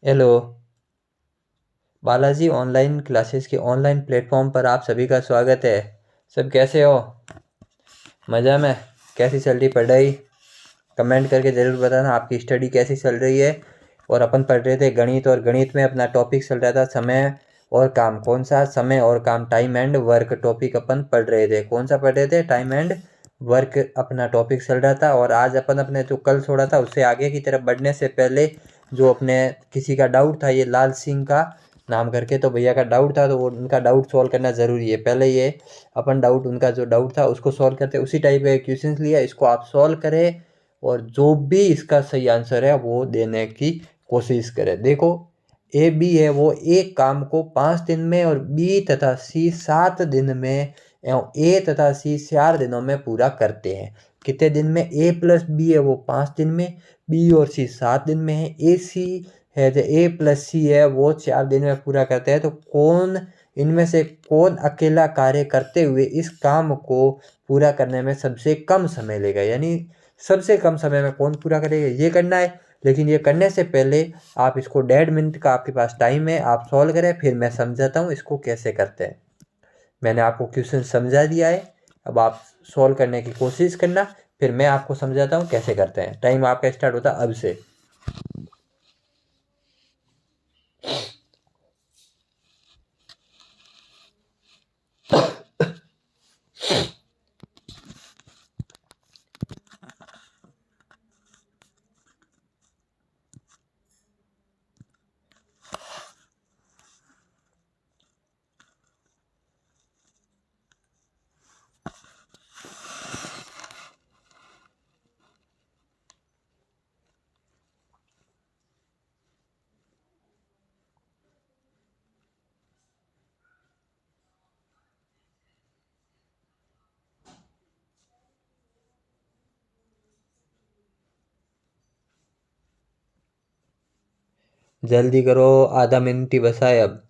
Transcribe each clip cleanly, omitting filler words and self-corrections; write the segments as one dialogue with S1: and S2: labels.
S1: Hello. Balaji online classes के online platform पर आप सभी का स्वागत है। सब कैसे हो? मज़ा में? कैसी चल रही पढ़ाई? कमेंट करके ज़रूर बताना आपकी स्टडी कैसी चल रही है। और अपन पढ़ रहे थे गणित, और गणित में अपना टॉपिक चल रहा था समय और काम। कौन सा? समय और काम, टाइम एंड वर्क टॉपिक अपन पढ़ रहे थे। कौन सा पढ़ रहे थे? टाइम एंड वर्क अपना टॉपिक चल रहा था। और आज अपन अपने जो कल छोड़ा था उससे आगे की तरफ बढ़ने से पहले जो अपने किसी का डाउट था, ये लाल सिंह का नाम करके, तो भैया का डाउट था, तो वो उनका डाउट सॉल्व करना ज़रूरी है। पहले ये अपन डाउट, उनका जो डाउट था उसको सॉल्व करते, उसी टाइप का क्वेश्चन लिया, इसको आप सॉल्व करें और जो भी इसका सही आंसर है वो देने की कोशिश करें। देखो, ए बी है वो एक काम को 5 दिन में, और बी तथा सी 7 दिन में, एवं ए तथा सी 4 दिनों में पूरा करते हैं। कितने दिन में? ए प्लस बी है वो 5 दिन में, बी और सी 7 दिन में है। ए सी है जो ए प्लस सी है वो 4 दिन में पूरा करते हैं। तो कौन इनमें से कौन अकेला कार्य करते हुए इस काम को पूरा करने में सबसे कम समय लेगा, यानी सबसे कम समय में कौन पूरा करेगा, ये करना है। लेकिन ये करने से पहले आप इसको 1.5 मिनट का आपके पास टाइम है, आप सॉल्व करें, फिर मैं समझाता हूँ इसको कैसे करते हैं। मैंने आपको क्वेश्चन समझा दिया है, अब आप सॉल्व करने की कोशिश करना, फिर मैं आपको समझाता हूँ कैसे करते हैं। टाइम आपका स्टार्ट होता है अब से। जल्दी करो, आधा मिनट ही बचा है अब।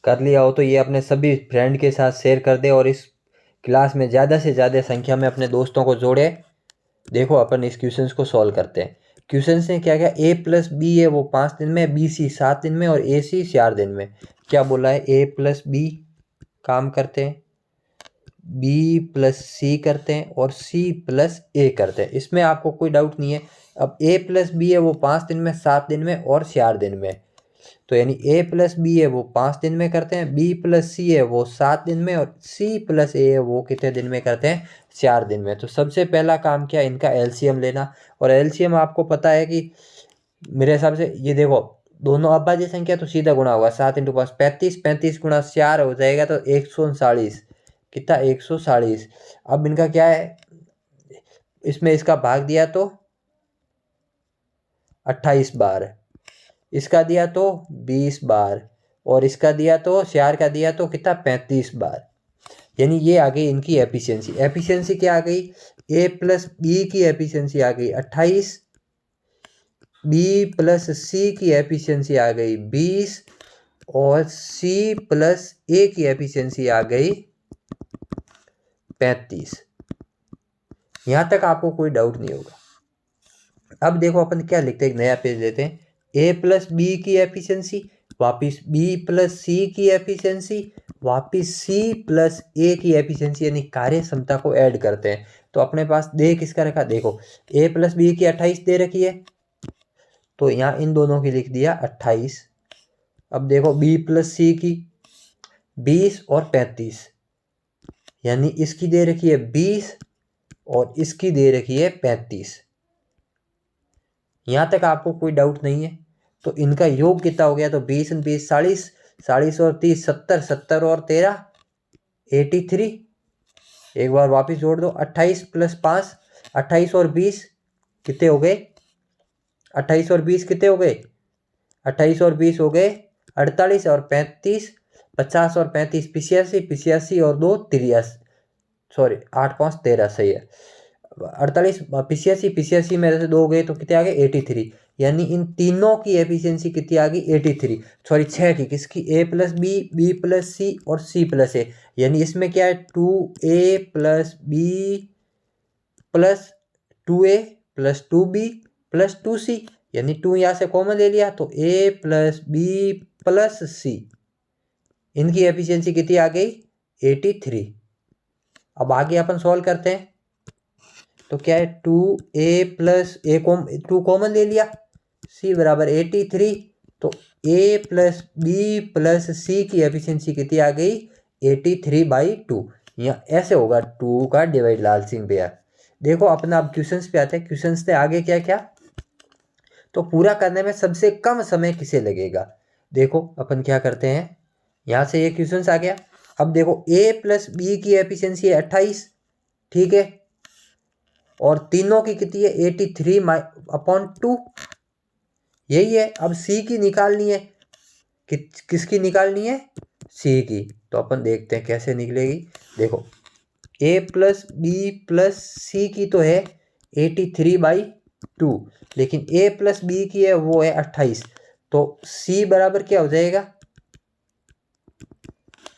S1: कर लिया हो तो ये अपने सभी फ्रेंड के साथ शेयर कर दे, और इस क्लास में ज़्यादा से ज़्यादा संख्या में अपने दोस्तों को जोड़े। देखो, अपन इस क्वेश्चन को सॉल्व करते हैं। क्वेश्चन ने क्या क्या, ए प्लस बी है वो 5 दिन में, बी सी 7 दिन में, और ए सी 4 दिन में। क्या बोला है? ए प्लस बी काम करते हैं, बी प्लस सी करते हैं, और सी प्लस ए करते हैं। इसमें आपको कोई डाउट नहीं है। अब ए प्लस बी है वो 5 दिन में, 7 दिन में, और 4 दिन में। तो यानी ए प्लस बी है वो 5 दिन में करते हैं, बी प्लस सी है वो 7 दिन में, और सी प्लस ए है वो कितने दिन में करते हैं? 4 दिन में। तो सबसे पहला काम क्या, इनका एलसीएम लेना। और एलसीएम आपको पता है कि मेरे हिसाब से ये देखो, दोनों अभाज्य संख्या तो सीधा गुणा होगा, 7 × 5 35, 35 × 4 हो जाएगा तो 139। कितना? 140। अब इनका क्या है, इसमें इसका भाग दिया तो 28 बार, इसका दिया तो 20 बार, और इसका दिया तो 4 का दिया तो कितना? 35 बार। यानी ये आ गई इनकी एफिशिएंसी। एफिशिएंसी क्या आ गई? ए प्लस बी की एफिशिएंसी आ गई 28, बी प्लस सी की एफिशिएंसी आ गई 20, और सी प्लस ए की एफिशिएंसी आ गई 35। यहां तक आपको कोई डाउट नहीं होगा। अब देखो, अपन क्या लिखते हैं, एक नया पेज लेते हैं। ए प्लस बी की एफिशिएंसी, वापिस बी प्लस सी की एफिशिएंसी, वापिस सी प्लस ए की एफिशिएंसी, यानी कार्य क्षमता को ऐड करते हैं। तो अपने पास दे किसका रखा, देखो ए प्लस बी की 28 दे रखी है, तो यहाँ इन दोनों की लिख दिया 28। अब देखो बी प्लस सी की 20 और 35, यानी इसकी दे रखी है 20 और इसकी दे रखी है 35। यहाँ तक आपको कोई डाउट नहीं है। तो इनका योग कितना हो गया, तो 20 और 20 40, 40 और 30 70, 70 और 13 83। एक बार वापस जोड़ दो, 28 + 5, 28 और 20 कितने हो गए? 28 और 20 कितने हो गए? 28 और 20 हो गए 48, और 35 50 और 35 85, 85 और 2 83। सॉरी 8 5 13 सही है। 48 85 में से 2 गए तो कितने आ गए 83, यानी इन तीनों की एफिशिएंसी कितनी आ गई 83, सॉरी 6 की, किसकी A plus B, B plus C और सी प्लस ए, यानी इसमें क्या है 2a plus B plus 2a plus 2b plus 2c, यानी 2 यहाँ से कॉमन ले लिया तो a प्लस बी प्लस सी, इनकी एफिशिएंसी कितनी आ गई 83। अब आगे अपन सॉल्व करते हैं तो क्या है 2a प्लस ए टू कॉमन ले लिया, c बराबर 83, तो a प्लस बी प्लस सी की एफिशिएंसी कितनी आ गई 83/2। यहाँ ऐसे होगा 2 का डिवाइड लाल सिंह भैया। देखो अपना अब क्वेश्चंस पे आते हैं, क्वेश्चंस से आगे क्या क्या, तो पूरा करने में सबसे कम समय किसे लगेगा। देखो अपन क्या करते हैं, यहाँ से ये क्वेश्चंस आ गया। अब देखो a प्लस बी की एफिशिएंसी है 28, ठीक है, और तीनों की कितनी है 83/2, यही है। अब c की निकालनी है, किसकी निकालनी है c की, तो अपन देखते हैं कैसे निकलेगी। देखो a प्लस बी प्लस सी की तो है 83/2, लेकिन a प्लस बी की है वो है 28, तो c बराबर क्या हो जाएगा,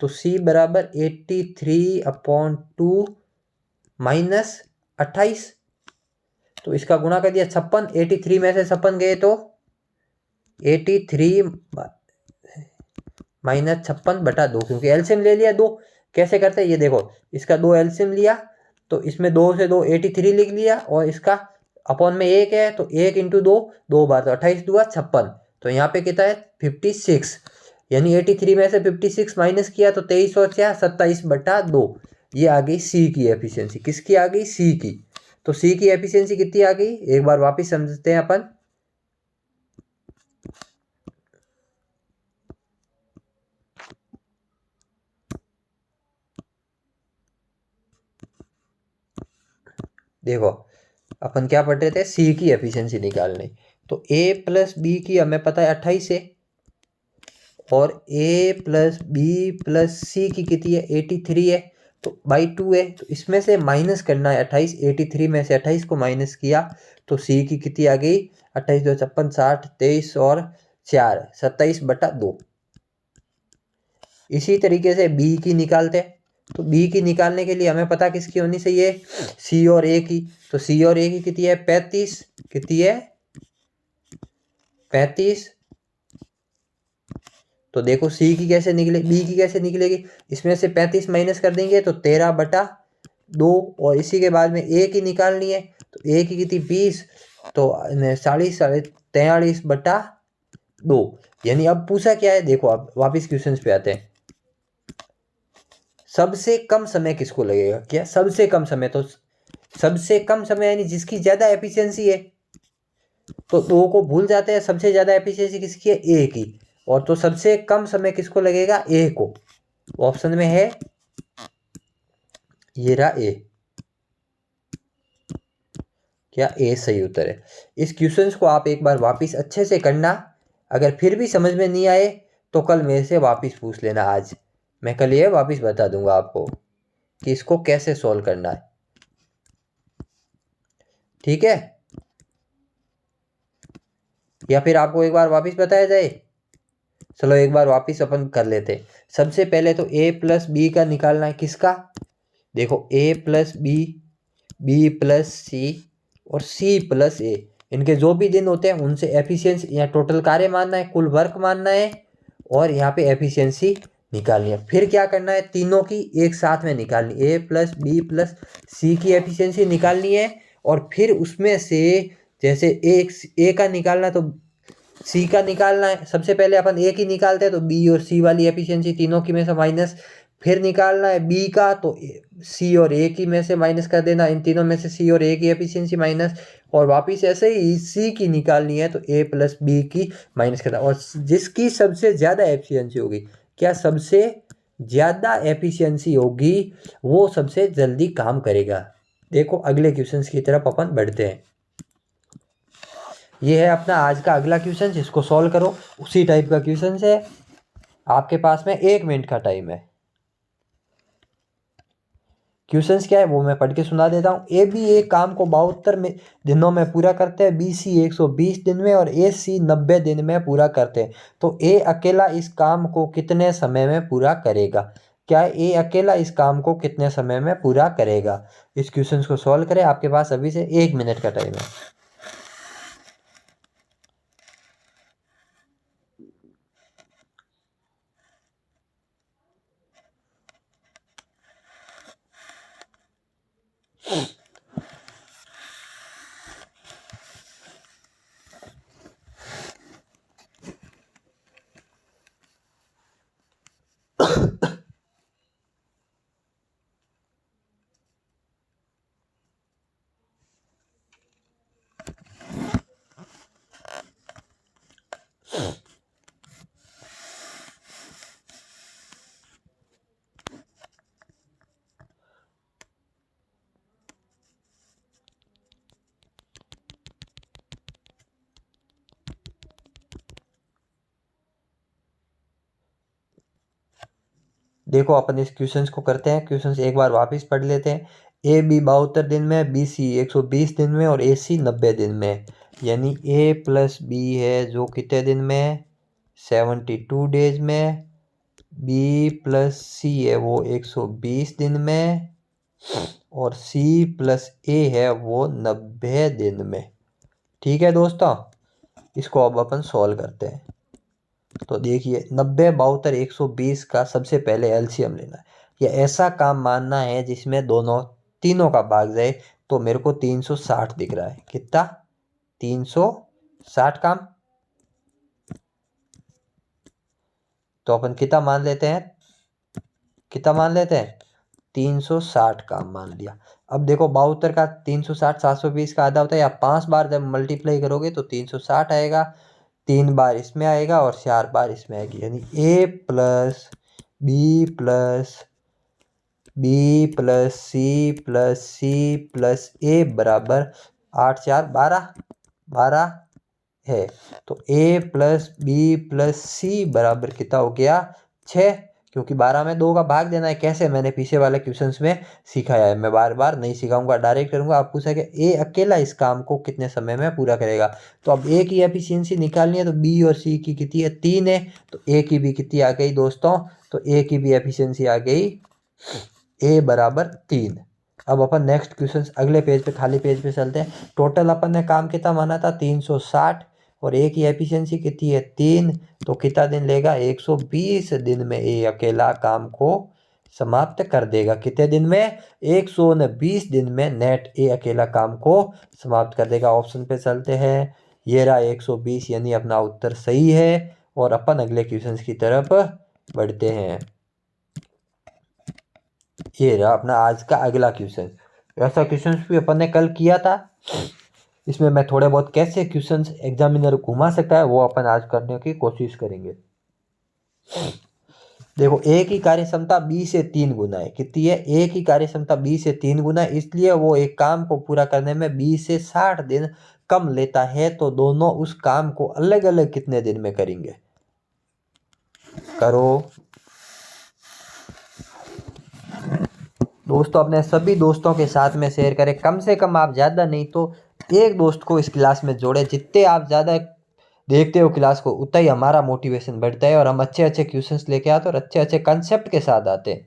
S1: तो c बराबर 83/2 माइनस 28, तो इसका गुणा कर दिया 56, 83 में से 56 गए तो 83 माइनस 56/2, क्योंकि एलसीएम ले लिया 2, कैसे करते हैं ये देखो, इसका 2 एलसीएम लिया तो इसमें 2 से 2 83 लिख लिया, और इसका अपॉन में 1 है तो 1 इंटू 2 2 बार, तो 28 2 56, तो यहाँ पे कितना है 56, यानी 83 में से 56 माइनस किया तो 23 और 4 27/2, ये आ गई सी की एफिशिएंसी। किसकी आ गई सी की, तो सी की एफिशिएंसी कितनी आ गई, एक बार वापिस समझते हैं अपन। देखो अपन क्या पढ़ रहे थे, सी की एफिशिएंसी निकालनी, तो a प्लस बी की हमें पता है 28 है, और a प्लस बी प्लस सी की कितनी है 83 है, तो बाई 2 है, तो इसमें से माइनस करना है 28, 83 में से 28 को माइनस किया तो c की कितनी आ गई 28 2 56 60 23 और 4 27/2। इसी तरीके से b की निकालते हैं, तो b की निकालने के लिए हमें पता किसकी होनी चाहिए c और a की, तो c और a की कितनी है 35, कितनी है 35, तो देखो c की कैसे निकले b की कैसे निकलेगी, इसमें से 35 माइनस कर देंगे तो 13/2, और इसी के बाद में a की निकालनी है, तो a की कितनी 20, तो 43/2, यानी अब पूछा क्या है, देखो अब वापिस क्वेश्चंस पे आते हैं। सबसे कम समय किसको लगेगा, क्या सबसे कम समय, तो सबसे कम समय यानी जिसकी ज्यादा एफिशिएंसी है, तो 2 को भूल जाते हैं, सबसे ज्यादा एफिशिएंसी किसकी है ए की, और तो सबसे कम समय किसको लगेगा ए को, ऑप्शन में है ये रहा ए, क्या ए सही उत्तर है। इस क्वेश्चंस को आप एक बार वापिस अच्छे से करना, अगर फिर भी समझ में नहीं आए तो कल मेरे से वापिस पूछ लेना, आज मैं कल ये वापिस बता दूंगा आपको कि इसको कैसे सॉल्व करना है, ठीक है, या फिर आपको एक बार वापिस बताया जाए। चलो एक बार वापिस अपन कर लेते। सबसे पहले तो a प्लस बी का निकालना है, किसका, देखो a plus B, B plus C और c प्लस ए, इनके जो भी दिन होते हैं उनसे एफिशिएंसी या टोटल कार्य मानना है, कुल वर्क मानना है, और यहाँ पे एफिशिएंसी निकालनी है। फिर क्या करना है, तीनों की एक साथ में निकालनी, a प्लस बी प्लस सी की एफिशिएंसी निकालनी है, और फिर उसमें से जैसे एक a का निकालना तो सी का निकालना है। सबसे पहले अपन ए की निकालते हैं तो बी और सी वाली एफिशिएंसी तीनों की में से माइनस, फिर निकालना है बी का तो सी और ए की में से माइनस कर देना, इन तीनों में से सी और ए की एफिशिएंसी माइनस, और वापिस ऐसे ही सी की निकालनी है तो ए प्लस बी की माइनस करना, और जिसकी सबसे ज़्यादा एफिशिएंसी होगी, क्या सबसे ज़्यादा एफिशिएंसी होगी वो सबसे जल्दी काम करेगा। देखो अगले क्वेश्चन की तरफ अपन बढ़ते हैं। ये है अपना आज का अगला क्वेश्चन, जिसको सॉल्व करो, उसी टाइप का क्वेश्चन है, आपके पास में 1 मिनट का टाइम है। क्वेश्चंस क्या है वो मैं पढ़ के सुना देता हूँ। ए बी एक काम को 72 में दिनों में पूरा करते हैं, बी सी 120 दिन में और ए सी 90 दिन में पूरा करते हैं। तो ए अकेला इस काम को कितने समय में पूरा करेगा? क्या ए अकेला इस काम को कितने समय में पूरा करेगा? इस क्वेश्चन को सॉल्व करें। आपके पास अभी से 1 मिनट का टाइम है। देखो अपन इस क्वेश्चंस को करते हैं। क्वेश्चंस एक बार वापस पढ़ लेते हैं। ए बी 72 दिन में, बी सी 120 दिन में और ए सी 90 दिन में। यानी ए प्लस बी है जो कितने दिन में? 72 डेज में। बी प्लस सी है वो 120 दिन में और सी प्लस ए है वो 90 दिन में। ठीक है दोस्तों, इसको अब अपन सॉल्व करते हैं। तो देखिए 90, 72, 120 का सबसे पहले एलसीएम लेना है। या ऐसा काम मानना है जिसमें दोनों तीनों का भाग जाए। तो मेरे को 360 दिख रहा है। कितना? 360 काम। तो अपन कितना मान लेते हैं? कितना मान लेते हैं? 360 काम मान लिया। अब देखो 72 का 360 720 का आधा होता है, या 5 बार जब मल्टीप्लाई करोगे तो 360 आएगा। 3 बार इसमें आएगा और 4 बार इसमें आएगी। यानी A plus B plus B plus C plus A बराबर 8 4 12 है। तो A plus B plus C बराबर कितना हो गया? 6। क्योंकि 12 में 2 का भाग देना है। कैसे? मैंने पीछे वाले क्वेश्चंस में सिखाया है। मैं बार बार नहीं सिखाऊंगा, डायरेक्ट करूंगा। आप पूछा कि ए अकेला इस काम को कितने समय में पूरा करेगा। तो अब ए की एफिशिएंसी निकालनी है। तो बी और सी की कितनी है? 3 है। तो ए की भी कितनी आ गई दोस्तों? तो ए की भी एफिशिएंसी आ गई ए बराबर 3। अब अपन नेक्स्ट क्वेश्चन अगले पेज पे, खाली पेज पे चलते हैं। टोटल अपन ने काम कितना माना था? 360 और ए की एफिशिएंसी कितनी है? 3। तो कितना दिन लेगा? 120 दिन में ए अकेला काम को समाप्त कर देगा। कितने दिन में? 120 दिन में नेट ए अकेला काम को समाप्त कर देगा। ऑप्शन पे चलते हैं। ये रहा 120, यानी अपना उत्तर सही है। और अपन अगले क्वेश्चन की तरफ बढ़ते हैं। ये रहा अपना आज का अगला क्वेश्चन। ऐसा क्वेश्चन भी अपन ने कल किया था। इसमें मैं थोड़े बहुत कैसे क्वेश्चंस एग्जामिनर घुमा सकता है वो अपन आज करने की कोशिश करेंगे। देखो ए की कार्य क्षमता बी से 3 गुना है। कितनी है? ए की कार्य क्षमता बी से 3 गुना है, इसलिए वो एक काम को पूरा करने में बी से 60 दिन कम लेता है। तो दोनों उस काम को अलग अलग कितने दिन में करेंगे? करो दोस्तों, अपने सभी दोस्तों के साथ में शेयर करें। कम से कम आप ज़्यादा नहीं तो एक दोस्त को इस क्लास में जोड़ें। जितने आप ज़्यादा देखते हो क्लास को, उतना ही हमारा मोटिवेशन बढ़ता है और हम अच्छे अच्छे क्वेश्चंस लेके आते हैं और अच्छे अच्छे कंसेप्ट के साथ आते हैं।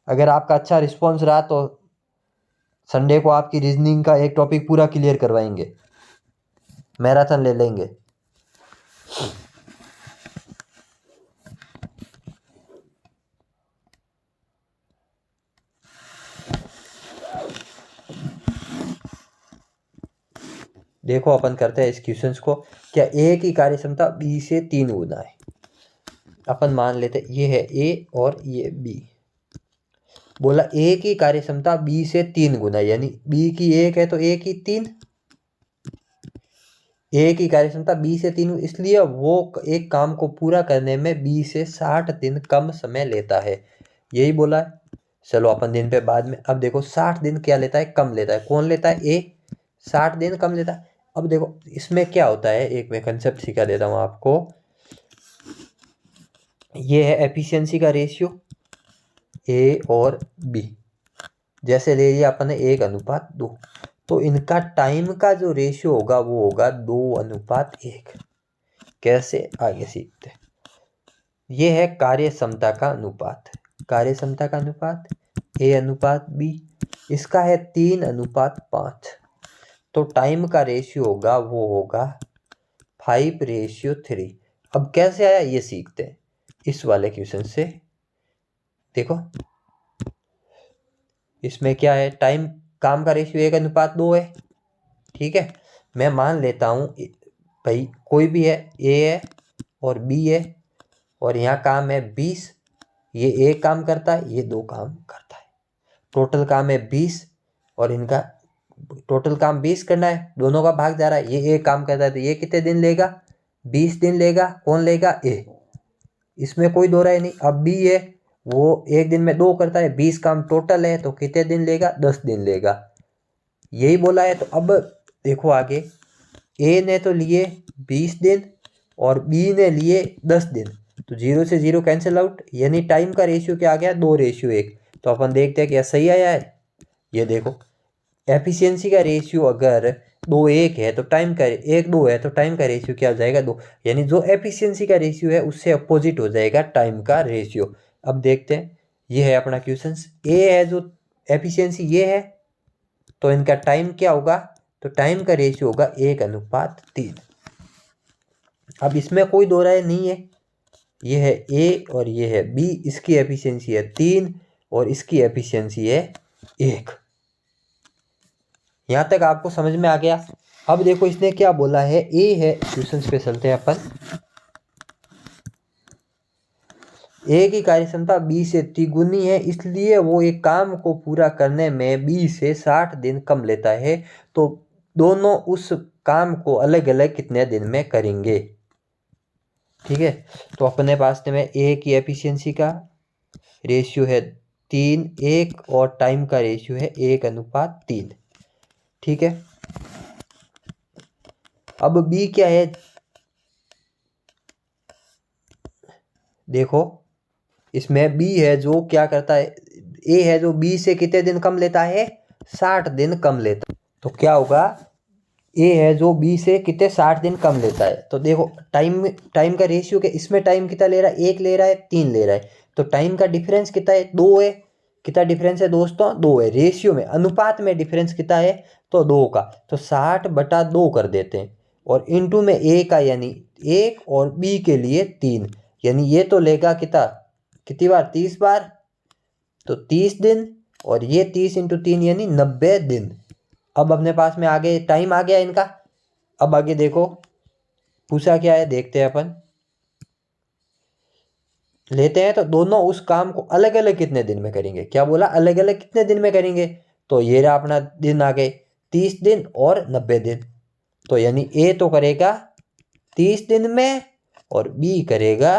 S1: अगर आपका अच्छा रिस्पॉन्स रहा तो संडे को आपकी रीजनिंग का एक टॉपिक पूरा क्लियर करवाएंगे, मैराथन ले लेंगे। देखो अपन करते हैं इस क्वेश्चन को। क्या ए की कार्य क्षमता बी से 3 गुना है? अपन मान लेते हैं ये है ए और ये बी। बोला ए की कार्य क्षमता बी से 3 गुना, यानी बी की 1 है तो ए की 3। ए की कार्य क्षमता बी से 3, इसलिए वो एक काम को पूरा करने में बी से 60 दिन कम समय लेता है। यही बोला है। चलो अपन दिन पे बाद में। अब देखो 60 दिन क्या लेता है? कम लेता है। कौन लेता है? ए। 60 दिन कम लेता है। अब देखो इसमें क्या होता है, एक मैं कंसेप्ट सिखा देता हूँ आपको। ये है एफिशिएंसी का रेशियो ए और बी, जैसे ले लिया अपन ने 1:2, तो इनका टाइम का जो रेशियो होगा वो होगा 2:1। कैसे, आगे सीखते हैं। ये है कार्य क्षमता का अनुपात, कार्य क्षमता का अनुपात A/B, इसका है 3:5। तो टाइम का रेशियो होगा वो होगा 5:3। अब कैसे आया ये सीखते हैं इस वाले क्वेश्चन से। देखो इसमें क्या है, टाइम काम का रेशियो 1:2 है। ठीक है, मैं मान लेता हूँ भाई कोई भी है, ए है और बी है, और यहाँ काम है 20। ये एक काम करता है, ये दो काम करता है, टोटल काम है 20, और इनका टोटल काम 20 करना है, दोनों का भाग जा रहा है। ये एक काम करता है तो ये कितने दिन लेगा, 20 दिन लेगा। कौन लेगा, ए, इसमें कोई दो राय नहीं। अब बी है, वो एक दिन में दो करता है, 20 काम टोटल है, तो कितने दिन लेगा, 10 दिन लेगा। यही बोला है। तो अब देखो आगे, ए ने तो लिए 20 दिन और बी ने लिए 10 दिन, तो 0 से 0 कैंसिल आउट, यानी टाइम का रेशियो क्या आ गया, 2:1। तो अपन देखते हैं क्या सही आया है। ये देखो एफिशिएंसी का रेशियो अगर 2:1 है तो टाइम का 1:2 है तो टाइम का रेशियो क्या हो जाएगा, 2। यानी जो एफिशिएंसी का रेशियो है उससे अपोजिट हो जाएगा टाइम का रेशियो। अब देखते हैं, ये है अपना क्वेश्चन। ए है जो एफिशिएंसी ये है, तो इनका टाइम क्या होगा, तो टाइम का रेशियो होगा 1:3। अब इसमें कोई दो राय नहीं है, ये है ए और ये है बी, इसकी एफिशिएंसी है 3 और इसकी एफिशिएंसी है 1। यहां तक आपको समझ में आ गया। अब देखो इसने क्या बोला है, ए है, क्वेश्चन पे चलते हैं अपन। ए की कार्य क्षमता बी से तिगुनी है, इसलिए वो एक काम को पूरा करने में बी से 60 दिन कम लेता है। तो दोनों उस काम को अलग अलग कितने दिन में करेंगे। ठीक है, तो अपने पास में ए की एफिशिएंसी का रेशियो है 3:1 और टाइम का रेशियो है 1:3। ठीक है, अब बी क्या है, देखो इसमें बी है जो क्या करता है, ए है जो बी से कितने दिन कम लेता है, 60 दिन कम लेता है। तो क्या होगा, ए है जो बी से कितने 60 दिन कम लेता है। तो देखो टाइम टाइम का रेशियो के, इसमें टाइम कितना ले रहा है, 1 ले रहा है, 3 ले रहा है, तो टाइम का डिफरेंस कितना है, 2 है। कितना डिफरेंस है दोस्तों, 2 है। रेशियो में, अनुपात में डिफरेंस कितना है, तो 2 का। तो 60/2 कर देते हैं, और इंटू में ए का, यानी 1 और बी के लिए 3, यानी ये तो लेगा कितना, कितनी बार, 30 बार, तो 30 दिन, और ये 30 × 3 यानी 90 दिन। अब अपने पास में आगे टाइम आ गया इनका। अब आगे देखो पूछा क्या है, देखते हैं अपन। लेते हैं तो दोनों उस काम को अलग अलग कितने दिन में करेंगे, क्या बोला, अलग अलग कितने दिन में करेंगे। तो ये रहा अपना दिन आ गए 30 दिन और 90 दिन। तो यानी ए तो करेगा 30 दिन में और बी करेगा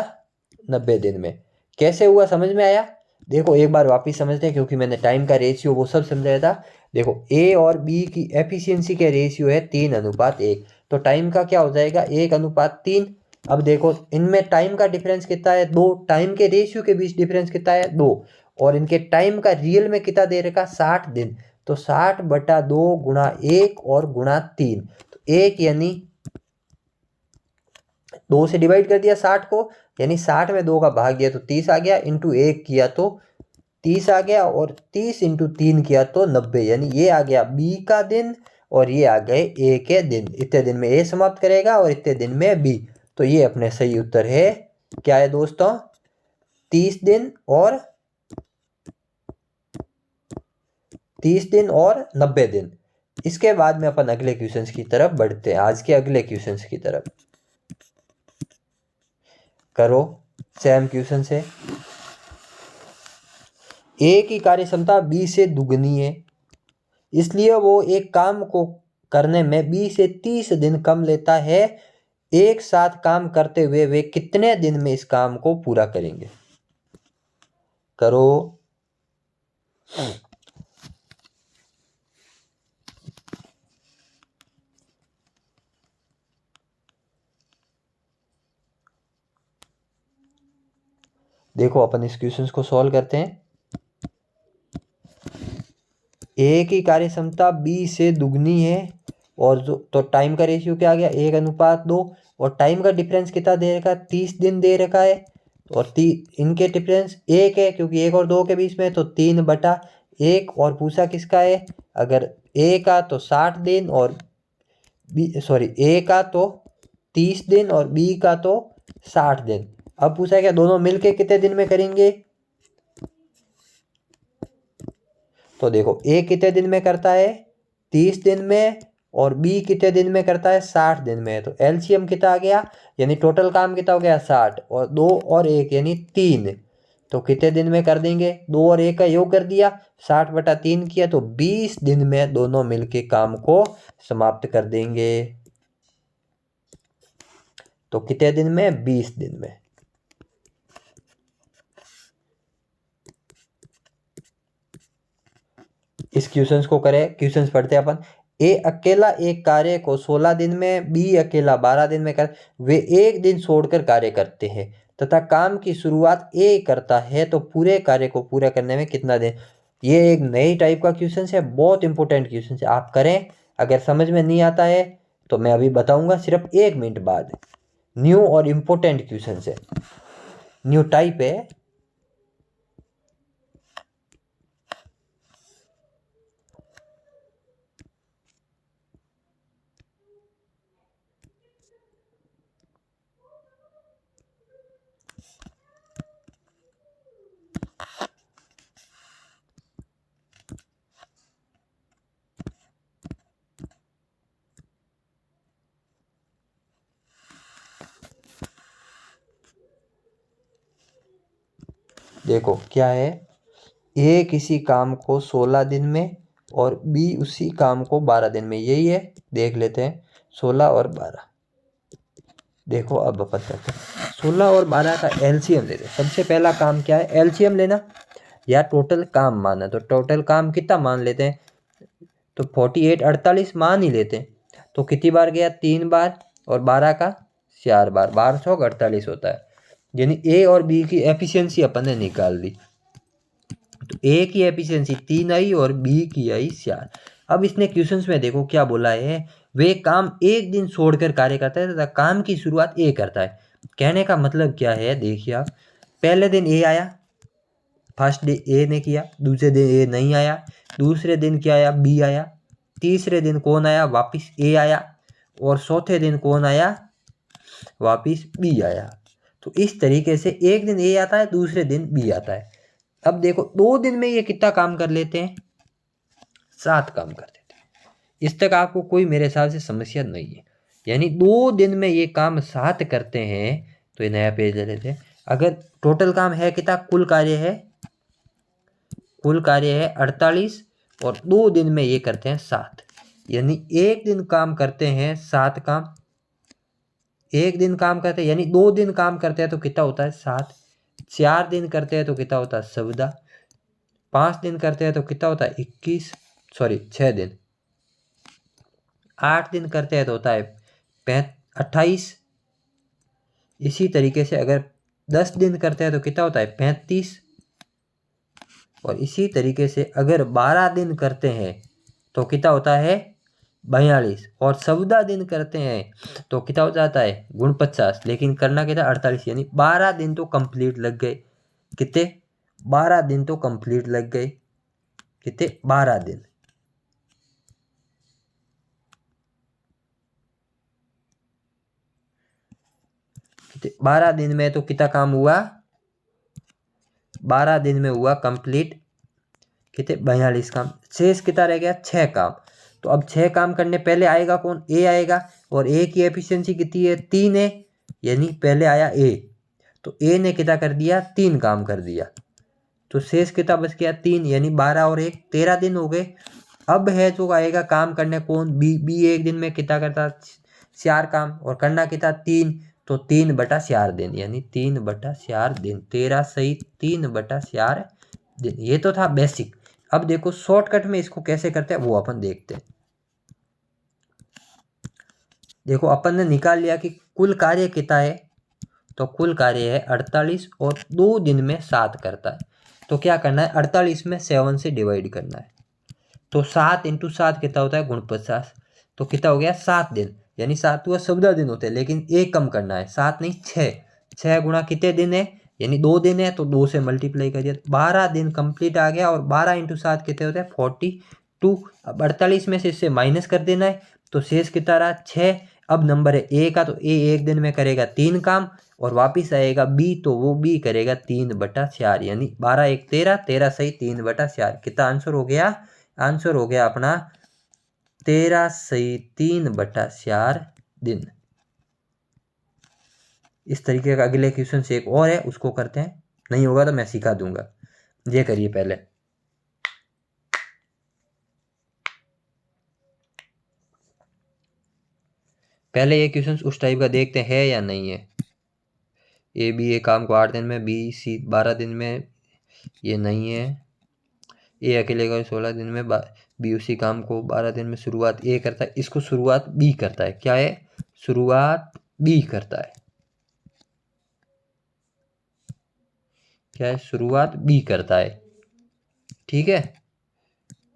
S1: 90 दिन में। कैसे हुआ, समझ में आया। देखो एक बार वापिस समझते हैं, क्योंकि मैंने टाइम का रेशियो वो सब समझाया था। देखो ए और बी की एफिशिएंसी के रेशियो है 3:1, तो टाइम का क्या हो जाएगा, 1:3। अब देखो इनमें टाइम का डिफरेंस कितना है, 2। टाइम के रेशियो के बीच डिफरेंस कितना है, 2। और इनके टाइम का रियल में कितना दे रखा, 60 दिन। तो 60/2 गुणा 1 और गुणा 3, तो 1 यानी 2 से डिवाइड कर दिया 60 को, यानी 60 में 2 का भाग दिया तो 30 आ गया, इंटू 1 किया तो 30 आ गया, और 30 × 3 किया तो 90, यानी ये आ गया बी का दिन और ये आ गए ए के दिन। इतने दिन में ए समाप्त करेगा और इतने दिन में बी। तो ये अपने सही उत्तर है, क्या है दोस्तों, 30 दिन और 90 दिन। इसके बाद में अपन अगले क्वेश्चंस की तरफ बढ़ते हैं, आज के अगले क्वेश्चंस की तरफ। करो सेम क्वेश्चन से। ए की कार्य क्षमता बी से दुगनी है, इसलिए वो एक काम को करने में बी से 30 दिन कम लेता है। एक साथ काम करते हुए वे कितने दिन में इस काम को पूरा करेंगे। करो। देखो अपन इस क्वेश्चन को सॉल्व करते हैं। ए की कार्य क्षमता बी से दुगनी है और जो तो टाइम का रेशियो क्या आ गया 1:2 और टाइम का डिफरेंस कितना दे रखा है 30 दिन दे रखा है और इनके डिफरेंस 1 है क्योंकि 1 और 2 के बीच में तो 3/1 और पूछा किसका है अगर ए का तो 60 दिन और ए का तो 30 दिन और बी का तो 60 दिन। अब पूछा क्या दोनों मिलके कितने दिन में करेंगे तो देखो ए कितने दिन में करता है 30 दिन में और बी कितने दिन में करता है 60 दिन में। तो एलसीएम कितना आ गया यानी टोटल काम कितना हो गया 60 और 2 और 1 यानी 3 तो कितने दिन में कर देंगे 2 और 1 का योग कर दिया 60/3 किया तो 20 दिन में दोनों मिलके काम को समाप्त कर देंगे। तो कितने दिन में 20 दिन में। इस क्वेश्चन को करें क्वेश्चन पढ़ते हैं अपन। ए अकेला एक कार्य को 16 दिन में बी अकेला 12 दिन में कर वे एक दिन छोड़कर कार्य करते हैं तथा काम की शुरुआत ए करता है तो पूरे कार्य को पूरा करने में कितना दिन। ये एक नई टाइप का क्वेश्चन है बहुत इंपॉर्टेंट क्वेश्चन है आप करें। अगर समझ में नहीं आता है तो मैं अभी बताऊंगा सिर्फ 1 मिनट बाद। न्यू और इम्पोर्टेंट क्वेश्चन है न्यू टाइप है। देखो क्या है ए किसी काम को 16 दिन में और बी उसी काम को 12 दिन में यही है देख लेते हैं 16 और 12। देखो अब अपन करते हैं 16 और 12 का एलसीएम लेते हैं। सबसे पहला काम क्या है एलसीएम लेना या टोटल काम मानना। तो टोटल काम कितना मान लेते हैं तो 48 48 मान ही लेते हैं। तो कितनी बार गया 3 बार और 12 का 4 बार 12 चौक 48 होता है यानी ए और बी की एफिशिएंसी अपन ने निकाल दी। तो ए की एफिशिएंसी 3 आई और बी की आई 4। अब इसने क्वेश्चंस में देखो क्या बोला है वे काम एक दिन छोड़कर कार्य करता है तथा काम की शुरुआत ए करता है। कहने का मतलब क्या है देखिए आप पहले दिन ए आया फर्स्ट डे ए ने किया दूसरे दिन ए नहीं आया दूसरे दिन क्या आया बी आया तीसरे दिन कौन आया वापिस ए आया और चौथे दिन कौन आया वापिस बी आया। तो इस तरीके से एक दिन ए आता है दूसरे दिन बी आता है। अब देखो 2 दिन में ये कितना काम कर लेते हैं 7 काम कर देते हैं। इस तक आपको कोई मेरे हिसाब से समस्या नहीं है यानी 2 दिन में ये काम 7 करते हैं। तो ये नया पेज ले लेते हैं। अगर टोटल काम है कितना कुल कार्य है 48 और 2 दिन में ये करते हैं 7 यानी एक दिन काम करते हैं 7 काम एक दिन काम करते हैं यानी 2 दिन काम करते हैं तो कितना होता है 7 4 दिन करते हैं तो कितना होता है 14 5 दिन करते हैं तो कितना होता है 21 सॉरी 6 दिन 8 दिन करते हैं तो होता है 28। इसी तरीके से अगर 10 दिन करते हैं तो कितना होता है 35 और इसी तरीके से अगर 12 दिन करते हैं तो कितना होता है 42 और 14 दिन करते हैं तो कितना हो जाता है 49 लेकिन करना कितना 48 यानी 12 दिन तो कंप्लीट लग गए। कितने 12 दिन तो कंप्लीट लग गए कितने 12 दिन। कितने 12 दिन में तो कितना काम हुआ 12 दिन में हुआ कंप्लीट कितने 42 काम। शेष कितना रह गया 6 काम। तो अब 6 काम करने पहले आएगा कौन ए आएगा और ए की एफिशिएंसी कितनी है 3 है यानी पहले आया ए तो ए ने कितना कर दिया 3 काम कर दिया तो शेष कितना बच गया 3 यानी 12 और 1 13 दिन हो गए। अब है जो आएगा काम करने कौन बी एक दिन में कितना करता 4 काम और करना कितना 3 तो 3/4 दिन यानी 3/4 दिन 13 सही 3/4 दिन। ये तो था बेसिक। अब देखो शॉर्टकट में इसको कैसे करते हैं वो अपन देखते हैं। देखो अपन ने निकाल लिया कि कुल कार्य कितना है तो कुल कार्य है 48 और 2 दिन में 7 करता है। तो क्या करना है, 48 में 7 से डिवाइड करना है। तो 7 इंटू 7 कितना होता है, गुण 50। तो कितना हो गया, 7 दिन, यानी 7 हुआ 14 दिन होते हैं, लेकिन एक कम करना है, 7 नहीं 6। 6 गुणा कितने दिन है, यानी 2 दिन है, तो 2 से मल्टीप्लाई करिए, 12 दिन कंप्लीट आ गया। और 12 इंटू 7 कितने होते हैं, 42। अब 48 में से इससे माइनस कर देना है, तो शेष कितना रहा, 6। अब नंबर है ए का, तो ए एक दिन में करेगा 3 काम, और वापिस आएगा बी, तो वो बी करेगा 3/4, यानी 12 1 13, 13 सही 3/4। कितना आंसर हो गया, आंसर हो गया अपना 13 सही 3/4 दिन। इस तरीके का अगले क्वेश्चन से एक और है, उसको करते हैं, नहीं होगा तो मैं सिखा दूंगा। ये करिए पहले, ये क्वेश्चन उस टाइप का देखते हैं या नहीं है। ए बी ए काम को 8 दिन में, बी सी 12 दिन में, ये नहीं है। ए अकेले का 16 दिन में, बी उसी काम को 12 दिन में शुरुआत ए करता है, इसको शुरुआत बी करता है। क्या है, शुरुआत बी करता है। क्या है, शुरुआत बी करता है, ठीक है।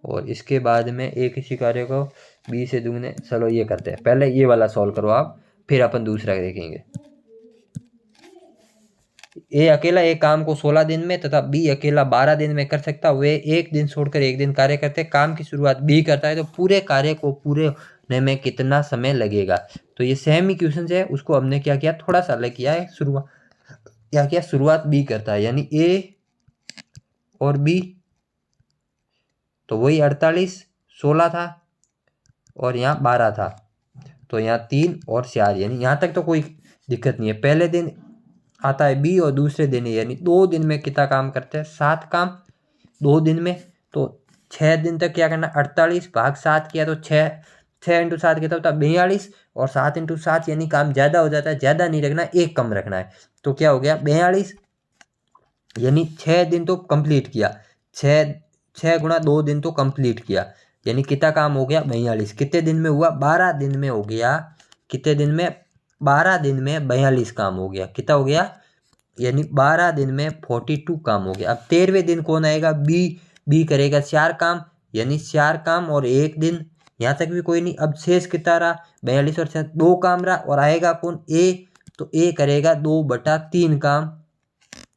S1: और इसके बाद में एक इसी कार्य को बी से दुगने, चलो ये करते हैं, पहले ये वाला सॉल्व करो आप, फिर अपन दूसरा देखेंगे। ए अकेला एक काम को 16 दिन में तथा बी अकेला 12 दिन में कर सकता, वे एक दिन छोड़कर एक दिन कार्य करते, काम की शुरुआत बी करता है, तो पूरे कार्य को पूरे होने में कितना समय लगेगा। तो ये सेम ही क्वेश्चन है, उसको हमने क्या किया, थोड़ा सा अलग किया है। शुरुआत क्या किया, शुरुआत बी करता है, यानी ए और बी, तो वही 48 16 था और यहाँ 12 था, तो यहाँ 3 और 4, यानी यहाँ तक तो कोई दिक्कत नहीं है। पहले दिन आता है बी और दूसरे दिन है, यानी 2 दिन में कितना काम करते हैं, 7 काम 2 दिन में। तो 6 दिन तक क्या करना, 48 भाग 7 किया तो 6 इंटू 7 कितना होता है, 42, और 7 इंटू 7 यानी काम ज़्यादा हो जाता है, ज़्यादा नहीं रखना, एक कम रखना है। तो क्या हो गया 42, यानी 6 दिन तो कंप्लीट किया, 6 गुणा 2 दिन तो कंप्लीट किया, यानी कितना काम हो गया 42। कितने दिन में हुआ, 12 दिन में हो गया। कितने दिन में, 12 दिन में 42 काम हो गया। कितना हो गया, यानी 12 दिन में 42 काम हो गया। अब 13वें दिन कौन आएगा, बी करेगा 4 काम, यानी 4 काम और 1 दिन, यहाँ तक भी कोई नहीं। अब शेष कितना रहा, 42 और 2 काम रहा, और आएगा कौन, ए, तो ए करेगा 2/3 काम,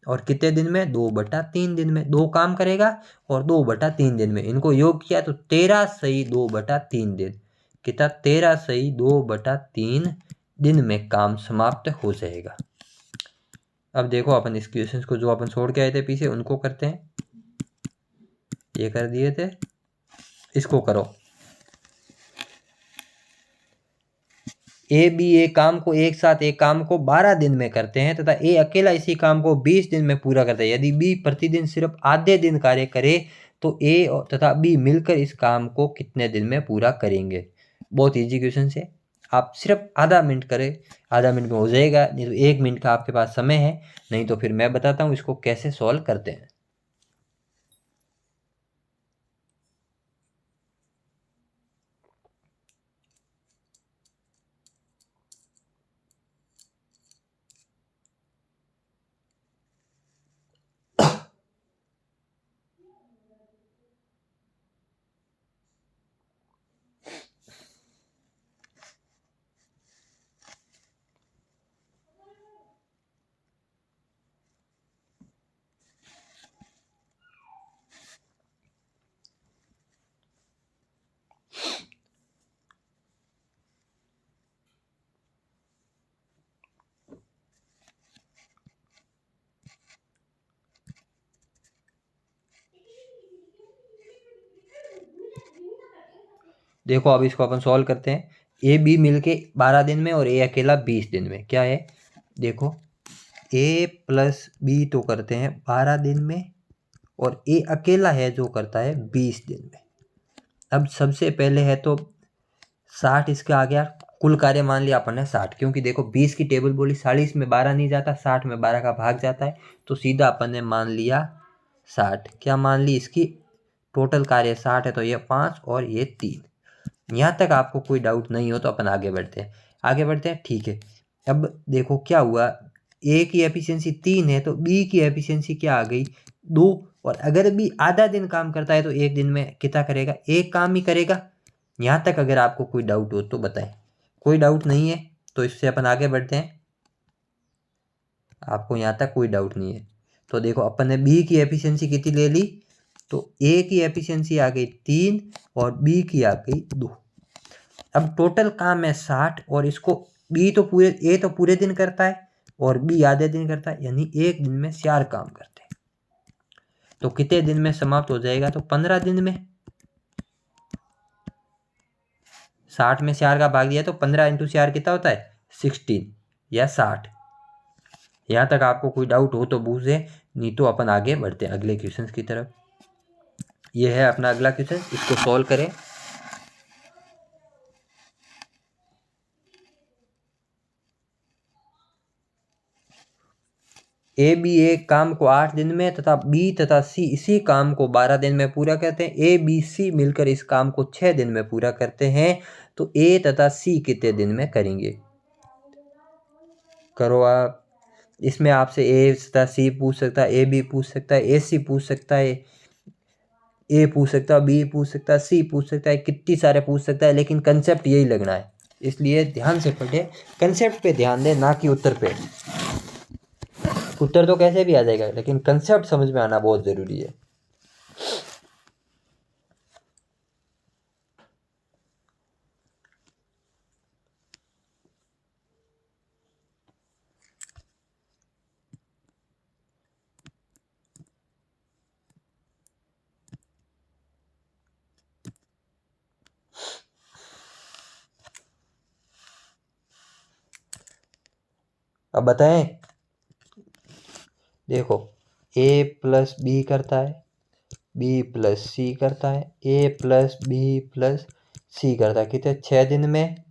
S1: और कितने दिन में, 2/3 दिन में 2 काम करेगा, और 2/3 दिन में, इनको योग किया तो 13 सही 2/3 दिन। कितना, 13 सही 2/3 दिन में काम समाप्त हो जाएगा। अब देखो अपन इस क्वेश्चन को जो अपन छोड़ के आए थे पीछे, उनको करते हैं। ये कर दिए थे, इसको करो। ए बी एक काम को एक साथ एक काम को 12 दिन में करते हैं तथा ए अकेला इसी काम को 20 दिन में पूरा करता है। यदि बी प्रतिदिन सिर्फ आधे दिन कार्य करे तो ए तथा बी मिलकर इस काम को कितने दिन में पूरा करेंगे। बहुत इजी क्वेश्चन है, आप सिर्फ आधा मिनट करें, आधा मिनट में हो जाएगा, नहीं तो 1 मिनट का आपके पास समय है, नहीं तो फिर मैं बताता हूँ इसको कैसे सॉल्व करते हैं। देखो अब इसको अपन सॉल्व करते हैं। ए बी मिलके 12 दिन में और ए अकेला 20 दिन में। क्या है, देखो ए प्लस बी तो करते हैं 12 दिन में, और ए अकेला है जो करता है 20 दिन में। अब सबसे पहले है तो 60 इसका आ गया, कुल कार्य मान लिया अपन ने 60, क्योंकि देखो 20 की टेबल बोली, 40 में 12 नहीं जाता, 60 में 12 का भाग जाता है, तो सीधा अपन ने मान लिया 60। क्या मान ली, इसकी टोटल कार्य 60 है, तो ये 5 और ये 3। यहाँ तक आपको कोई डाउट नहीं हो तो अपन आगे बढ़ते हैं, ठीक है। अब देखो क्या हुआ, ए की एफिशिएंसी 3 है तो बी की एफिशिएंसी क्या आ गई 2। और अगर बी आधा दिन काम करता है तो एक दिन में कितना करेगा, एक काम ही करेगा। यहाँ तक अगर आपको कोई डाउट हो तो बताएं। कोई डाउट नहीं है तो इससे अपन आगे बढ़ते हैं। आपको यहाँ तक कोई डाउट नहीं है तो देखो अपन ने बी की एफिशिएंसी कितनी ले ली, तो ए की एफिशिएंसी आ गई 3 और बी की आ गई 2। अब टोटल काम है 60 और इसको बी तो पूरे ए तो पूरे दिन करता है और बी आधे दिन करता है, यानी एक दिन में 4 काम करते हैं। तो कितने दिन में समाप्त हो जाएगा, तो 15 दिन में। 60 में 4 का भाग दिया तो 15 इंटू 4 कितना होता है 16 या 60। यहाँ तक आपको कोई डाउट हो तो पूछे, नहीं तो अपन आगे बढ़ते हैं अगले क्वेश्चन की तरफ। ये है अपना अगला क्वेश्चन, इसको सॉल्व करें। ए बी एक काम को 8 दिन में तथा बी तथा सी इसी काम को 12 दिन में पूरा करते हैं। ए बी सी मिलकर इस काम को 6 दिन में पूरा करते हैं, तो ए तथा सी कितने दिन में करेंगे। करो आप। इसमें आपसे ए तथा सी पूछ सकता है, ए बी पूछ सकता है, ए सी पूछ सकता है, ए पूछ सकता है, बी पूछ सकता है, सी पूछ सकता है, कितनी सारे पूछ सकता है, लेकिन कंसेप्ट यही लगना है। इसलिए ध्यान से पढ़े, कंसेप्ट पे ध्यान दे, ना कि उत्तर पे। उत्तर तो कैसे भी आ जाएगा लेकिन कंसेप्ट समझ में आना बहुत जरूरी है। अब बताएं, देखो ए प्लस बी करता है, बी प्लस सी करता है, ए प्लस बी प्लस सी करता है कितने 6 दिन में,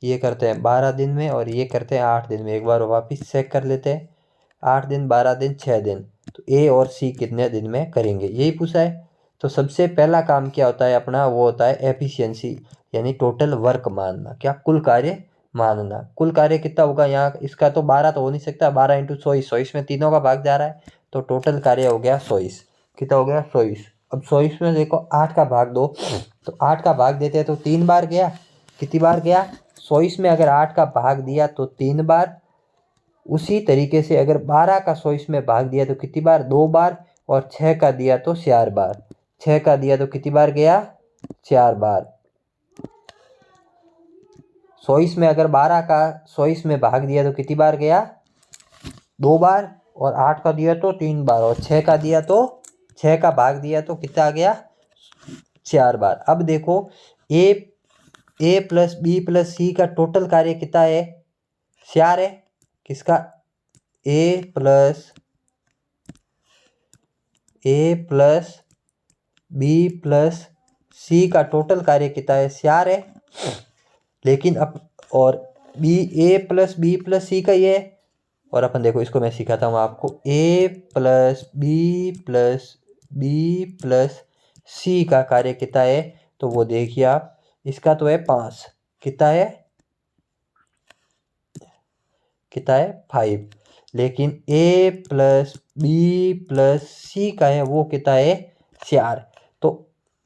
S1: ये करते हैं 12 दिन में और ये करते हैं 8 दिन में। एक बार वापस चेक कर लेते हैं, 8 दिन 12 दिन 6 दिन, तो ए और सी कितने दिन में करेंगे यही पूछा है। तो सबसे पहला काम क्या होता है अपना, वो होता है एफिशिएंसी, यानी टोटल वर्क मानना। क्या, कुल कार्य मानना। कुल कार्य कितना होगा यहाँ, इसका तो 12 तो हो नहीं सकता, 12 इंटू 24 में तीनों का भाग जा रहा है, तो टोटल कार्य हो गया 24। कितना हो गया 24। अब 24 में देखो 8 का भाग दो, तो 8 का भाग देते हैं तो 3 बार गया। कितनी बार गया 24 में, अगर 8 का भाग दिया तो 3 बार। उसी तरीके से अगर 12 का 24 में भाग दिया तो कितनी बार, 2 बार। और 6 का दिया तो 4 बार। 6 का दिया तो कितनी बार गया 4 बार। 24 में अगर 12 का 24 में भाग दिया तो कितनी बार गया 2 बार। और 8 का दिया तो 3 बार। और 6 का दिया तो 6 का भाग दिया तो कितना आ गया 4 बार। अब देखो ए प्लस बी प्लस सी का टोटल कार्य कितना है 4 है। किसका, ए प्लस बी प्लस सी का टोटल कार्य कितना है 4 है। लेकिन अब और बी ए प्लस बी प्लस सी का ये है। और अपन देखो इसको मैं सिखाता हूँ आपको, ए प्लस बी प्लस सी का कार्य कितना है, तो वो देखिए आप, इसका तो है 5, कितना है 5। लेकिन ए प्लस बी प्लस सी का है वो कितना है 4। तो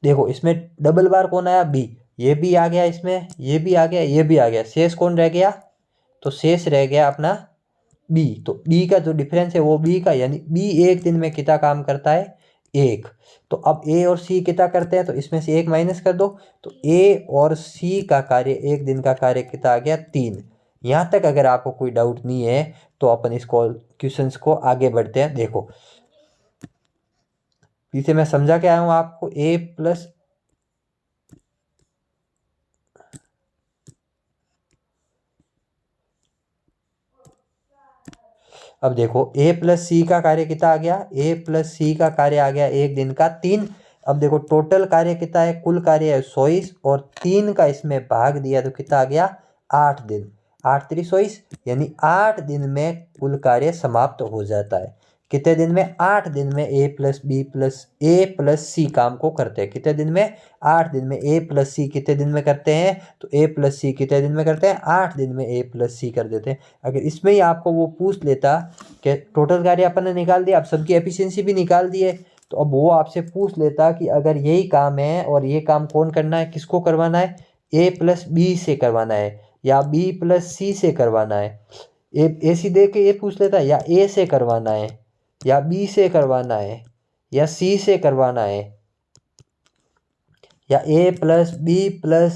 S1: देखो इसमें डबल बार कौन आया, बी। ये भी आ गया इसमें, ये भी आ गया, ये भी आ गया, शेष कौन रह गया, तो शेष रह गया अपना बी। तो बी का जो डिफरेंस है वो बी का, यानी बी एक दिन में कितना काम करता है 1। तो अब ए और सी कितना करते हैं, तो इसमें से 1 माइनस कर दो, तो ए और सी का कार्य एक दिन का कार्य कितना आ गया 3। यहाँ तक अगर आपको कोई डाउट नहीं है तो अपन इस क्वेश्चंस को आगे बढ़ते हैं। देखो पीछे मैं समझा के आया हूँ आपको, ए प्लस अब देखो ए प्लस सी का कार्य कितना आ गया, ए प्लस सी का कार्य आ गया एक दिन का 3। अब देखो टोटल कार्य कितना है, कुल कार्य है 24 और 3 का इसमें भाग दिया तो कितना आ गया 8 दिन। 8 3 24, यानी 8 दिन में कुल कार्य समाप्त हो जाता है। कितने दिन में? 8 दिन में ए प्लस सी काम को करते हैं। कितने दिन में? 8 दिन में। ए प्लस सी कितने दिन में करते हैं? तो ए प्लस सी कितने दिन में करते हैं? 8 दिन में ए प्लस सी कर देते हैं। अगर इसमें ही आपको वो पूछ लेता कि टोटल कार्य अपन ने निकाल दिया, अब सबकी एफिशिएंसी भी निकाल दिए, तो अब वो आपसे पूछ लेता कि अगर यही काम है और ये काम कौन करना है, किसको करवाना है? ए प्लस बी से करवाना है या बी प्लस सी से करवाना है। ए सी दे के ये पूछ लेता है, या ए से करवाना है या बी से करवाना है या सी से करवाना है या ए प्लस बी प्लस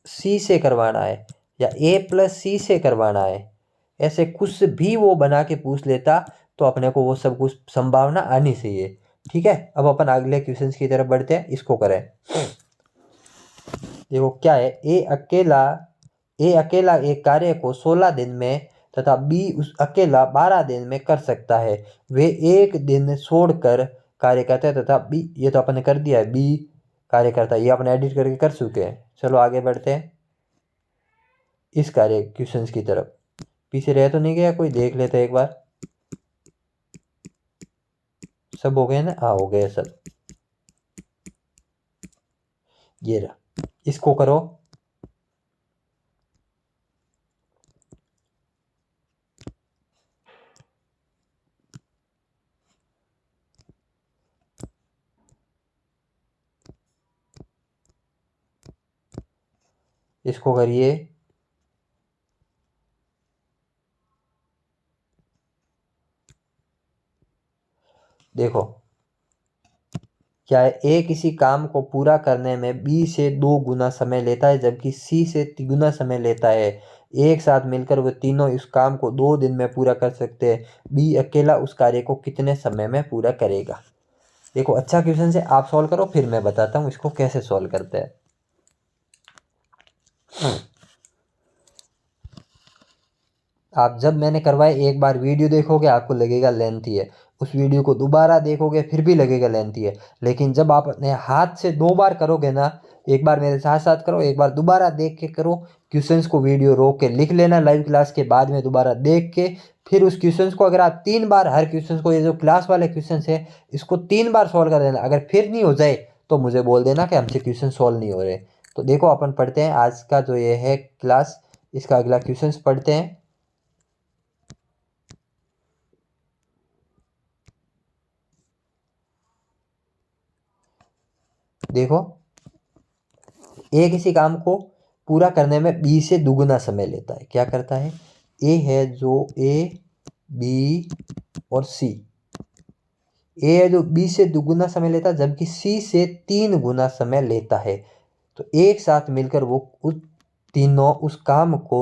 S1: सी से करवाना है या ए प्लस सी से करवाना है। ऐसे कुछ भी वो बना के पूछ लेता तो अपने को वो सब कुछ संभावना आनी चाहिए। ठीक है, अब अपन अगले क्वेश्चन की तरफ बढ़ते हैं, इसको करें। देखो क्या है, ए अकेला एक कार्य को 16 दिन में तथा बी उस अकेला 12 दिन में कर सकता है। वे एक दिन छोड़कर कार्य करते हैं तथा बी, ये तो अपन ने कर दिया है, बी कार्य करता है, ये अपन एडिट करके कर चुके हैं। चलो आगे बढ़ते हैं इस कार्य क्वेश्चंस की तरफ। पीछे रह तो नहीं गया कोई? देख लेते हैं एक बार। सब हो गए ना? हाँ हो गए सब। ये रहा, इसको करो। इसको करिए। देखो क्या है, ए किसी काम को पूरा करने में बी से 2 गुना समय लेता है जबकि सी से 3 गुना समय लेता है। एक साथ मिलकर वो तीनों इस काम को 2 दिन में पूरा कर सकते हैं। बी अकेला उस कार्य को कितने समय में पूरा करेगा? देखो अच्छा क्वेश्चन है, आप सॉल्व करो फिर मैं बताता हूँ इसको कैसे सॉल्व करते हैं। आप जब मैंने करवाए एक बार वीडियो देखोगे आपको लगेगा लेंथी है, उस वीडियो को दोबारा देखोगे फिर भी लगेगा लेंथी है, लेकिन जब आप अपने हाथ से 2 बार करोगे ना, एक बार मेरे साथ साथ करो, एक बार दोबारा देख के करो, क्वेश्चंस को वीडियो रोक के लिख लेना लाइव क्लास के बाद में, दोबारा देख के फिर उस क्वेश्चंस को अगर आप 3 बार हर क्वेश्चन को, ये जो क्लास वाले क्वेश्चन है इसको 3 बार सॉल्व कर देना। अगर फिर नहीं हो जाए तो मुझे बोल देना कि हमसे क्वेश्चन सॉल्व नहीं हो रहे। तो देखो अपन पढ़ते हैं आज का जो ये है क्लास, इसका अगला क्वेश्चन पढ़ते हैं। देखो ए किसी काम को पूरा करने में बी से दुगुना समय लेता है। क्या करता है? ए है जो ए बी और सी, ए है जो बी से दुगुना समय लेता है जबकि सी से 3 गुना समय लेता है। तो एक साथ मिलकर वो उस तीनों उस काम को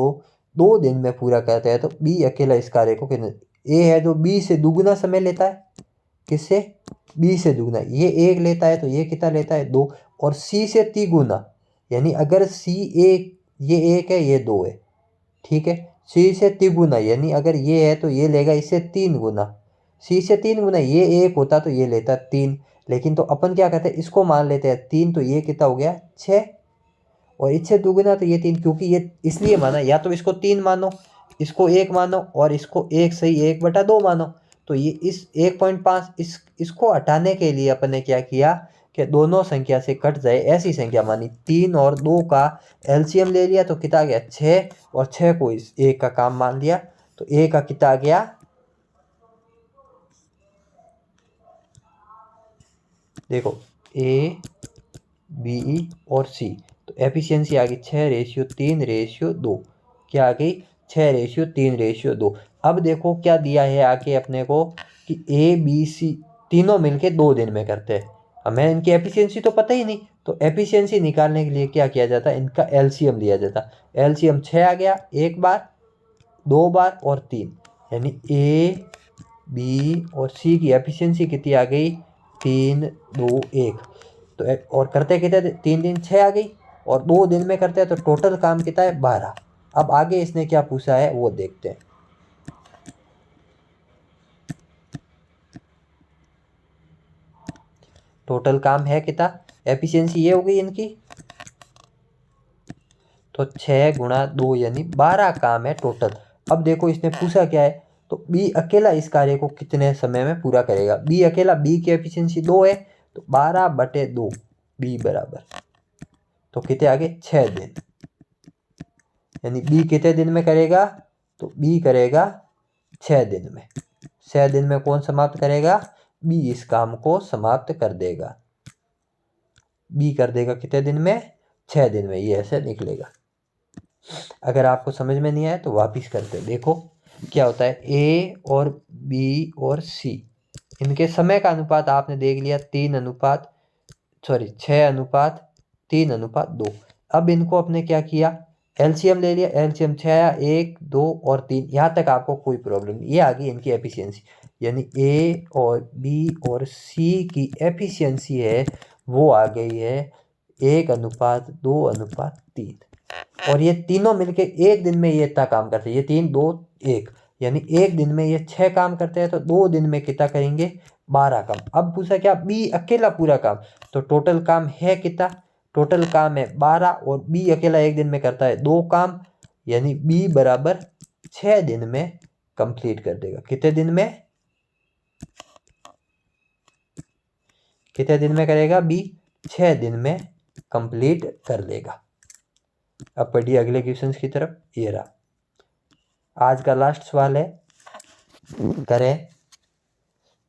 S1: 2 दिन में पूरा करते हैं। तो बी अकेला इस कार्य को कितने? ए है जो बी से दुगुना समय लेता है, किससे? बी से दुगुना, ये 1 लेता है तो ये कितना लेता है? 2। और सी से तिगुना, यानी अगर सी एक, ये 1 है ये 2 है, ठीक है। सी से तिगुना यानी अगर ये है तो ये लेगा इससे 3 गुना, सी से 3 गुना, ये 1 होता तो ये लेता 3, लेकिन तो अपन क्या करते हैं इसको मान लेते हैं 3, तो ये कितना हो गया? 6। और इससे दुगुना तो ये 3, क्योंकि ये इसलिए माना, या तो इसको 3 मानो, इसको 1 मानो और इसको 1 सही 1/2 मानो। तो ये इस 1.5 इसको हटाने के लिए अपन ने क्या किया कि दोनों संख्या से कट जाए ऐसी संख्या मानी, 3 और 2 का एलसीएम ले लिया तो कितना गया? 6, और 6 को इस 1 का काम मान लिया तो ए का कितना गया? देखो ए बी और सी, तो एफिशिएंसी आ गई 6:3:2। क्या आ गई? 6:3:2। अब देखो क्या दिया है आके अपने को कि ए बी सी तीनों मिलके 2 दिन में करते हैं। हमें इनकी एफिशिएंसी तो पता ही नहीं, तो एफिशिएंसी निकालने के लिए क्या किया जाता है? इनका एलसीएम लिया जाता। एलसीएम 6 आ गया, 1 बार 2 बार और 3, यानी ए बी और सी की एफिशिएंसी कितनी आ गई? 3 2 1। तो और करते कितने? 3 दिन 6 आ गई, और 2 दिन में करते हैं तो टोटल काम कितना है? 12। अब आगे इसने क्या पूछा है वो देखते हैं। टोटल काम है कितना? एफिशिएंसी ये हो गई इनकी, तो 6 × 2 यानी 12 काम है टोटल। अब देखो इसने पूछा क्या है, तो बी अकेला इस कार्य को कितने समय में पूरा करेगा। बी अकेला, बी की एफिशिएंसी 2 है तो 12/2 बी बराबर, तो कितने आगे 6 दिन, यानी बी कितने दिन में करेगा, तो बी करेगा 6 दिन में। 6 दिन में कौन समाप्त करेगा, बी इस काम को समाप्त कर देगा। बी कर देगा कितने दिन में, 6 दिन में। ये ऐसे निकलेगा। अगर आपको समझ में नहीं आया तो वापिस करते हैं। देखो क्या होता है, ए और बी और सी, इनके समय का अनुपात आपने देख लिया 6:3:2। अब इनको अपने क्या किया, एलसीएम ले लिया। एलसीएम 6 आया, 1 2 और 3, यहाँ तक आपको कोई प्रॉब्लम नहीं। ये आ गई इनकी एफिशिएंसी, यानी ए और बी और सी की एफिशिएंसी है वो आ गई है 1:2:3। और ये तीनों मिलके एक दिन में ये इतना काम करते हैं, ये 3 2 1, यानी एक दिन में ये 6 काम करते हैं, तो 2 दिन में कितना करेंगे, 12 काम। अब पूछा क्या, बी अकेला पूरा काम, तो टोटल काम है कितना, टोटल काम है 12 और बी अकेला एक दिन में करता है 2 काम, यानी बी बराबर 6 दिन में कंप्लीट कर देगा। कितने दिन में, कितने दिन में करेगा, बी 6 दिन में कंप्लीट कर देगा। अब पढ़िए अगले क्वेश्चन की तरफ। ये रहा आज का लास्ट सवाल है, करें।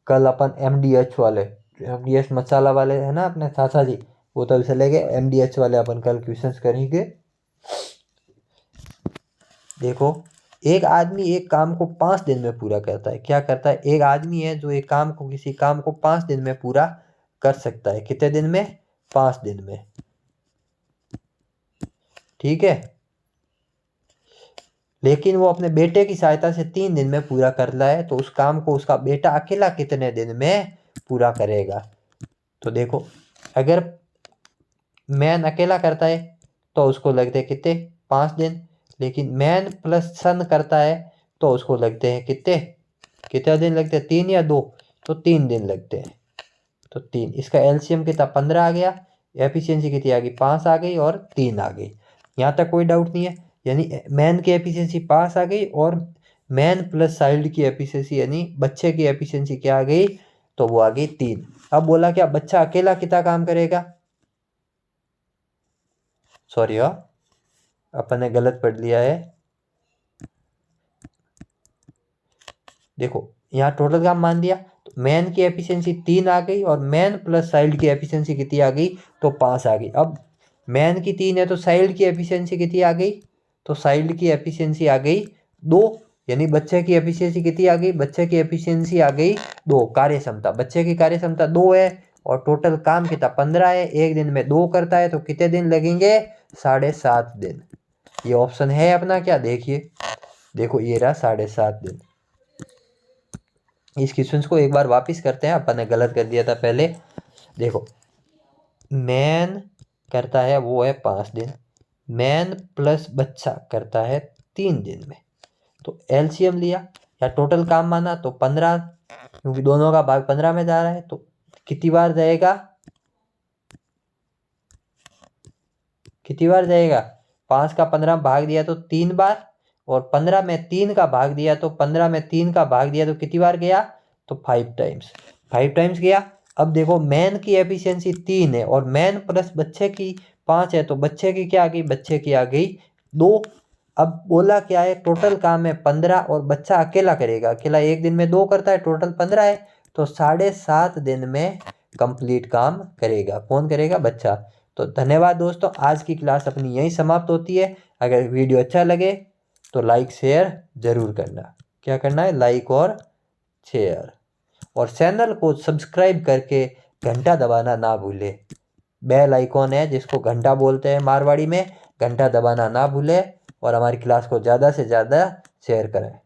S1: कल अपन एमडीएच वाले, एमडीएच मसाला वाले है ना अपने चाचा जी, वो तो चले गए, एमडीएच वाले अपन कल क्वेश्चंस करेंगे। देखो, एक आदमी एक काम को 5 दिन में पूरा करता है। क्या करता है, एक आदमी है जो एक काम को, किसी काम को 5 दिन में पूरा कर सकता है। कितने दिन में, 5 दिन में, ठीक है। लेकिन वो अपने बेटे की सहायता से 3 दिन में पूरा कर रहा है, तो उस काम को उसका बेटा अकेला कितने दिन में पूरा करेगा। तो देखो, अगर मैन अकेला करता है तो उसको लगते हैं कितने, 5 दिन। लेकिन मैन प्लस सन करता है तो उसको लगते हैं कितने, कितने दिन लगते हैं, 3 या 2, तो 3 दिन लगते हैं। तो 3, इसका एलसीएम कितना, 15 आ गया। एफिशिएंसी कितनी आ गई, 5 आ गई और 3 आ गई। यहाँ तक कोई डाउट नहीं है, यानी मैन की एफिशिएंसी 5 आ गई और मैन प्लस चाइल्ड की एफिशिएंसी यानी बच्चे की एफिशिएंसी क्या आ गई, तो वो आ गई 3। अब बोला क्या, बच्चा अकेला कितना काम करेगा, सॉरी अपन ने गलत पढ़ लिया है। देखो यहाँ टोटल काम मान लिया, तो मैन की एफिशिएंसी 3 आ गई और मैन प्लस चाइल्ड की एफिशिएंसी कितनी आ गई, तो 5 आ गई। अब मैन की 3 है तो चाइल्ड की एफिशिएंसी कितनी आ गई, तो चाइल्ड की एफिशिएंसी आ गई 2, यानी बच्चे की एफिशिएंसी कितनी आ गई, बच्चे की एफिशिएंसी आ गई 2। कार्य क्षमता, बच्चे की कार्य क्षमता 2 है और टोटल काम कितना 15 है। एक दिन में 2 करता है तो कितने दिन लगेंगे, 7.5 दिन। ये ऑप्शन है अपना क्या, देखिए, देखो ये रहा 7.5 दिन। इस क्वेश्चन को एक बार वापस करते हैं, अपन ने गलत कर दिया था पहले। देखो, मैन करता है वो है 5 दिन, मैन प्लस बच्चा करता है 3 दिन में, तो एलसीएम लिया या टोटल काम माना तो 15, क्योंकि दोनों का भाग 15 में जा रहा है, तो कितनी बार जाएगा, कितनी बार जाएगा, 5 का 15 भाग दिया तो 3 बार, और 15 में 3 का भाग दिया तो 15 में 3 का भाग दिया तो कितनी बार गया, तो 5 टाइम्स, 5 टाइम्स गया। अब देखो मैन की एफिशिएंसी 3 है और मैन प्लस बच्चे की 5 है, तो बच्चे की क्या आ गई, बच्चे की आ गई 2। अब बोला क्या है, टोटल काम है 15 और बच्चा अकेला करेगा, अकेला एक दिन में 2 करता है, टोटल 15 है, तो 7.5 दिन में कंप्लीट काम करेगा। कौन करेगा, बच्चा। तो धन्यवाद दोस्तों, आज की क्लास अपनी यहीं समाप्त होती है। अगर वीडियो अच्छा लगे तो लाइक शेयर जरूर करना। क्या करना है, लाइक और शेयर, और चैनल को सब्सक्राइब करके घंटा दबाना ना भूले। बेल आइकॉन है जिसको घंटा बोलते हैं मारवाड़ी में, घंटा दबाना ना भूले, और हमारी क्लास को ज़्यादा से ज़्यादा शेयर करें।